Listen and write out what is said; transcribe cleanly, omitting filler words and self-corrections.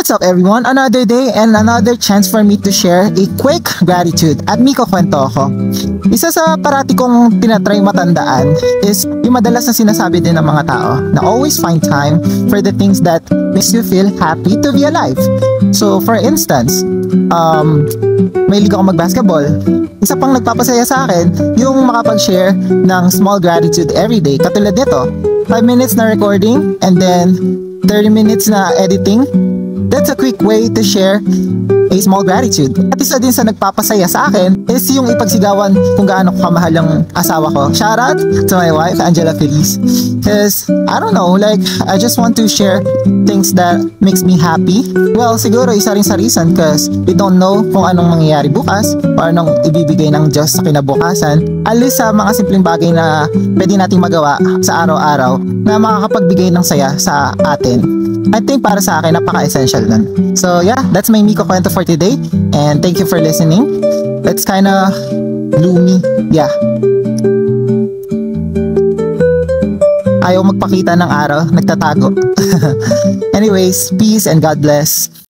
What's up everyone? Another day and another chance for me to share a quick gratitude at may kukwento ako. Isa sa parati kong tinatry matandaan is yung madalas na sinasabi din ng mga tao na always find time for the things that makes you feel happy to be alive. So for instance, mahilig ako mag-basketball. Isa pang nagpapasaya sa akin yung makapag-share ng small gratitude everyday. Katulad nito, 5 minutes na recording and then 30 minutes na editing. That's a quick way to share a small gratitude. At isa din sa nagpapasaya sa akin is yung ipagsigawan kung gaano ko kamahal ang asawa ko. Shout out to my wife, Angela Feliz. Because, I don't know, like, I just want to share things that makes me happy. Well, siguro isa rin sa reason because we don't know kung anong mangyayari bukas or anong ibibigay ng Diyos sa kinabukasan. Alis sa mga simpleng bagay na pwede nating magawa sa araw-araw na makakapagbigay ng saya sa atin. I think para sa akin napaka-essential nun. So yeah, that's my Miko kwento for today and thank you for listening. It's kinda gloomy. Yeah. Ayaw magpakita ng araw, nagtatago. Anyways, peace and God bless.